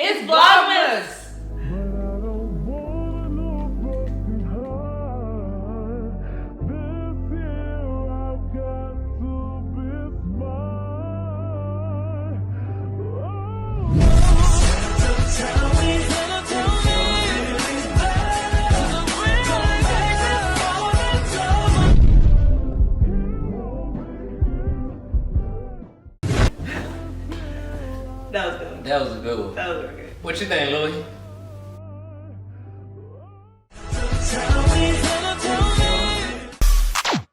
It's Vlogmas! That was good. That was a good one. That was really good. What you think, Louis?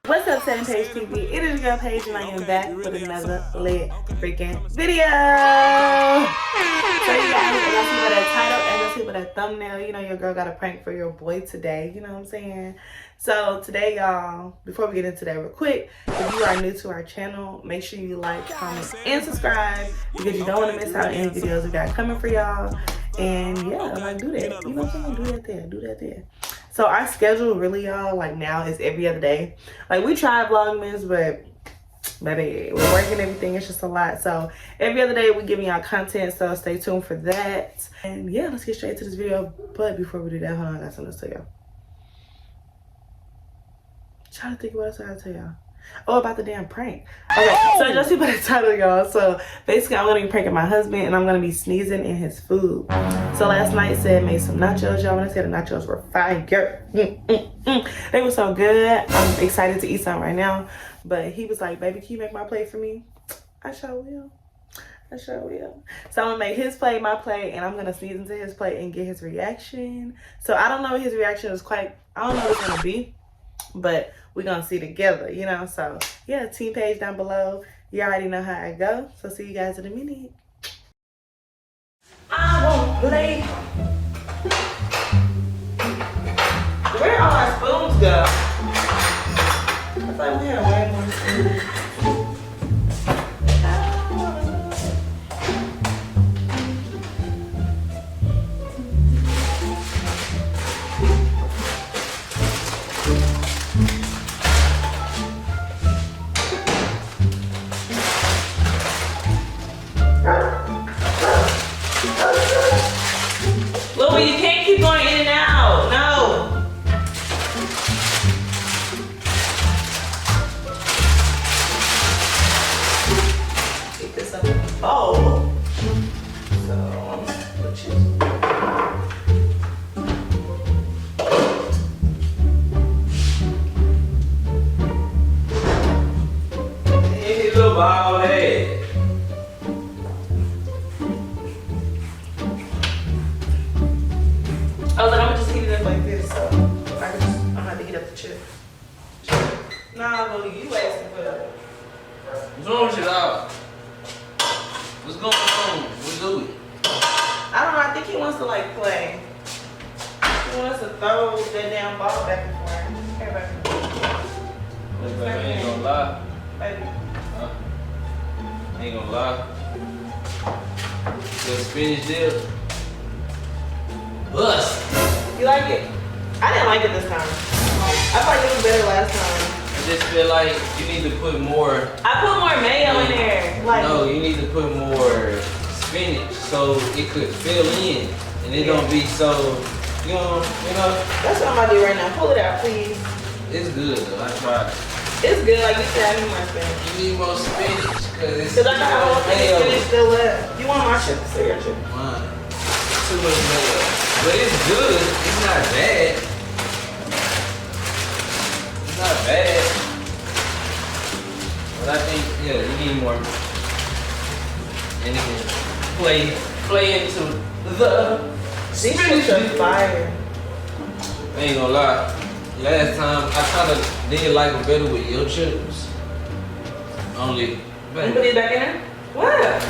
What's up, Cedandpaige TV? It is your girl Paige, and I am back with another lit freaking video. So you guys, as I see by that title, as I see by that thumbnail, you know your girl got a prank for your boy today. You know what I'm saying? So today, y'all, before we get into that real quick, if you are new to our channel, make sure you like, comment, and subscribe because you don't want to miss out on any videos we got coming for y'all. And yeah, like do that. You know what I'm saying? Do that there. Do that there. So our schedule really, y'all, like now is every other day. Like we try Vlogmas, but baby, we're working everything. It's just a lot. So every other day we giving y'all content. So stay tuned for that. And yeah, let's get straight to this video. But before we do that, hold on, I got something to tell y'all. Trying to think what else I gotta tell y'all. Oh, about the damn prank. Okay, so just see by the title, y'all. So basically, I'm gonna be pranking my husband, and I'm gonna be sneezing in his food. So last night, Ced made some nachos, y'all. When I said the nachos were fire, they were so good. I'm excited to eat some right now. But he was like, "Baby, can you make my plate for me?" I sure will. I sure will. So I'm gonna make his plate my plate, and I'm gonna sneeze into his plate and get his reaction. So I don't know what his reaction is quite. I don't know what it's gonna be, but we're gonna see together, you know. So yeah, team Paige down below. You already know how I go. So see you guys in a minute. I won't play. Where all our spoons go? I thought we had way more spoons. Louis, you can't keep going in and out. No. Keep this up in the bowl. So I'm gonna put you. Hey, little bald head. I was like, I'm gonna just heat it up like this, so I can just, I'm gonna have to heat up the chip. Nah, Louis, you asking for it. What's wrong with you, dog? What's going on with Louis? I don't know, I think he wants to like play. He wants to throw that damn ball back and forth. Hey, baby. Look, baby, I ain't gonna lie. Baby. I ain't gonna lie. The spinach dip. Bust. You like it? I didn't like it this time. I thought it was better last time. I just feel like you need to put more. I put more mayo in there. Like, no, you need to put more spinach so it could fill in and it don't be so, you know. That's what I'm about to do right now. Pull it out, please. It's good though. I tried. It's good. Like you said, I need more spinach. You need more spinach because I got a whole thing of spinach still left. You want my chip? Say your chip. Mine. Too much mayo. But it's good. It's not bad. It's not bad. But I think, yeah, you need more. And it can play into the These chips are fire. I ain't gonna lie. Last time I kinda did like them better with your chips. Only. You put it back in there? What?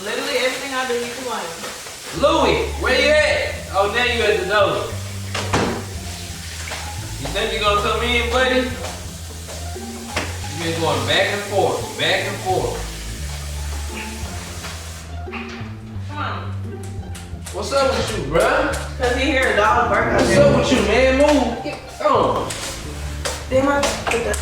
Literally everything I do, you can like. Louis, where you at? Oh, now you at the door. You think you gonna come in, buddy? You been going back and forth, back and forth. Come on. What's up with you, bruh? Cause you hear a dog bark out What's there. up with you, man? Move. Get on. Damn, I put that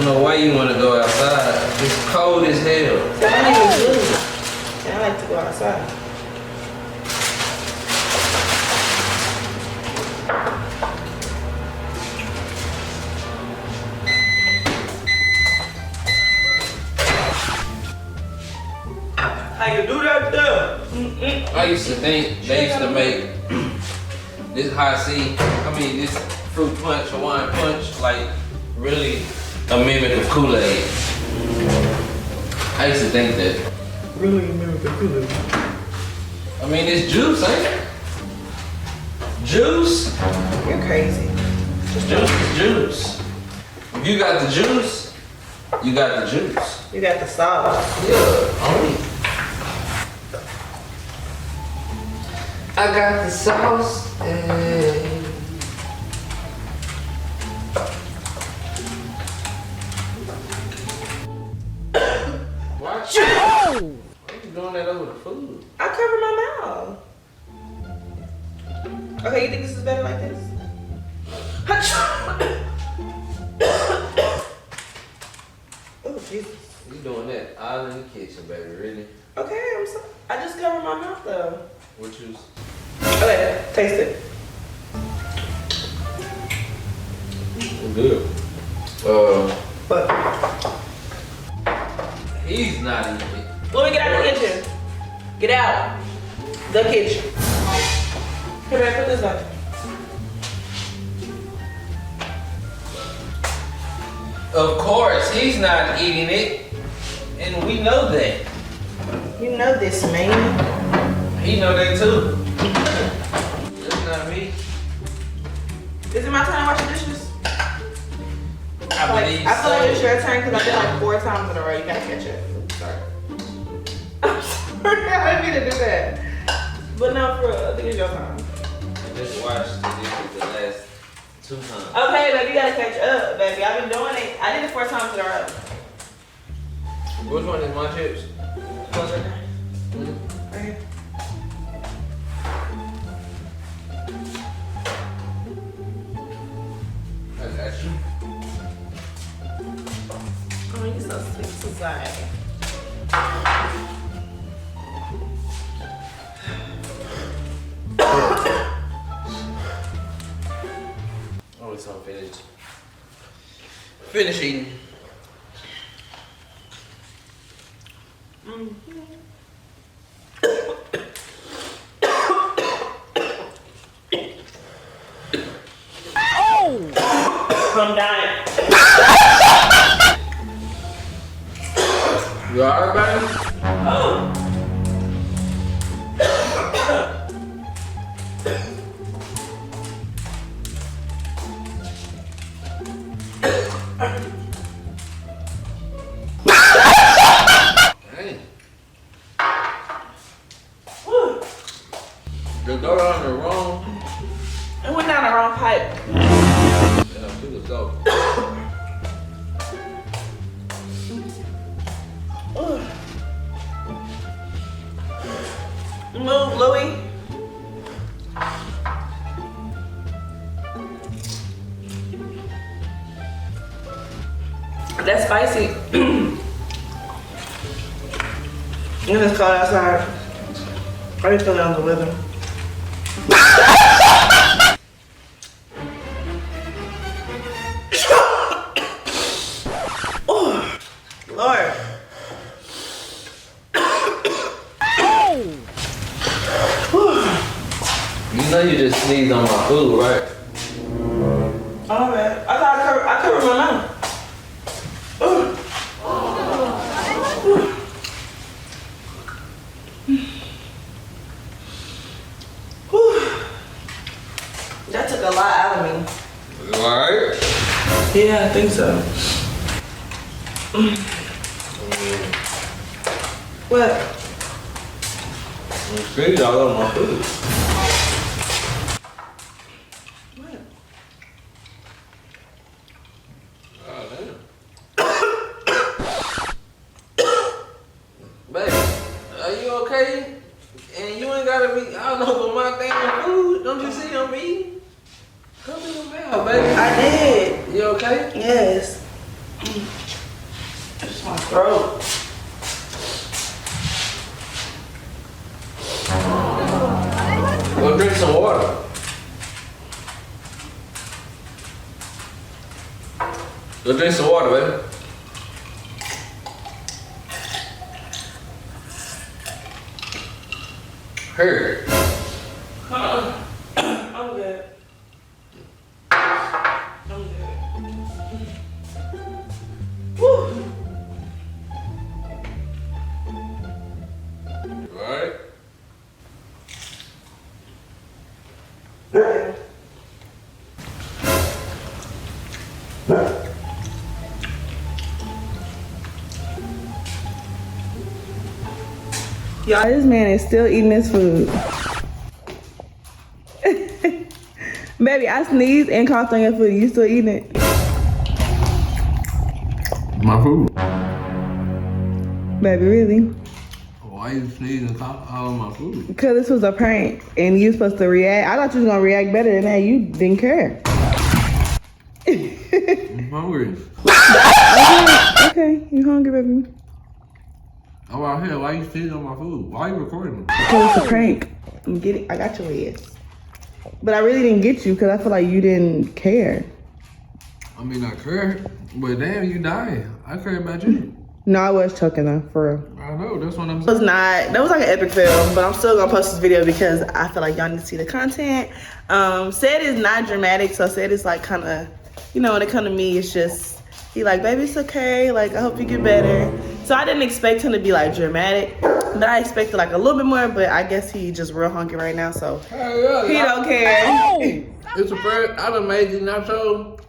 know why you want to go outside. It's cold as hell. My name is Julie. And I like to go outside. How you do that there? I used to think they used to make this this fruit punch, Hawaiian punch, like really a mimic of Kool-Aid. I used to think that. Really a mimic of Kool-Aid? I mean, it's juice, ain't it? Juice? You're crazy. Juice is juice. If you got the juice, you got the juice. You got the sauce. Yeah, only. I got the sauce. Watch it. Why are you doing that over the food? I cover my mouth. Okay, you think this is better like this? Oh, Jesus. You doing that all in the kitchen, baby, really? Okay, I'm sorry. I just covered my mouth though. What juice? Okay, taste it. Good. But He's not eating it. let me get out of the kitchen. Get out. The kitchen. Here, man, put this back. Of course, he's not eating it. And we know that. You know this, man. He know that too. That's not me. Is it my turn to wash the dishes? I believe I feel like it's so. your turn because I did like 4 times in a row. You gotta catch up. Sorry. I'm sorry. I didn't mean to do that. But no, for real, I think it's your time. I just watched the dishes the last 2 times. Okay, baby, you gotta catch up, baby. I've been doing it. I did it 4 times in a row. Which one is my chips? Close right there. Right here. I got you. Oh, you're so sweet, society. Oh, it's all finished. Finishing. I'm dying. You alright, baby? Oh. Dang. The door on the wrong. It went down the wrong pipe. Yeah, she was go. Move, Louie. That's spicy. It's cold outside. I just feel it on the weather. Oh, Lord. You know you just sneezed on my food, right? Oh man, I thought I covered my mouth. That took a lot out of me. Alright. Yeah, I think so. What? You sneezed all on my food. What? Oh, damn. Baby, are you okay? And you ain't gotta be, I don't know, but my damn food. Don't you see I'm eating? Come in your mouth, baby. I did. You okay? Yes. It's my throat. Go drink some water. Go drink some water, baby. Here. I'm good. I'm good. Woo. Alright. Y'all, this man is still eating his food. Baby, I sneezed and coughed on your food. You still eating it? My food. Baby, really? Why you sneezing and cough all on my food? Because this was a prank and you supposed to react. I thought you was going to react better than that. You didn't care. I'm hungry. Okay, you hungry, baby? I'm out here. Why you sneezing on my food? Why you recording me? Because it's a prank. I got your ass. But I really didn't get you because I feel like you didn't care. I mean, I care, but damn, you dying. I care about you. No, I was choking though, for real. I know, that's what I'm It was saying. not, that was like an epic film, but I'm still gonna post this video because I feel like y'all need to see the content. Said is not dramatic, so Said is like kind of, you know, when it comes to me, it's just, he like, baby, it's okay, like, I hope you get better. So I didn't expect him to be like dramatic, but I expected like a little bit more, but I guess he just real hungry right now, so he don't care. It's a bird. I done made these nachos.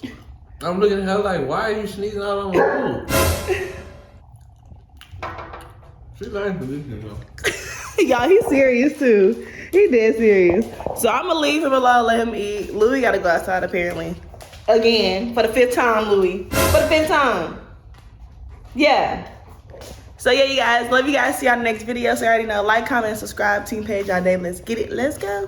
I'm looking at her like, why are you sneezing out on my food? She's lying for this, Y'all, he's serious too. He dead serious. So I'm gonna leave him alone, let him eat. Louis gotta go outside apparently. Again, for the 5th time, Louis. For the 5th time. Yeah. So yeah, you guys, love you guys. See y'all in the next video. So you already know, like, comment, and subscribe. Team Paige all day. Let's get it. Let's go.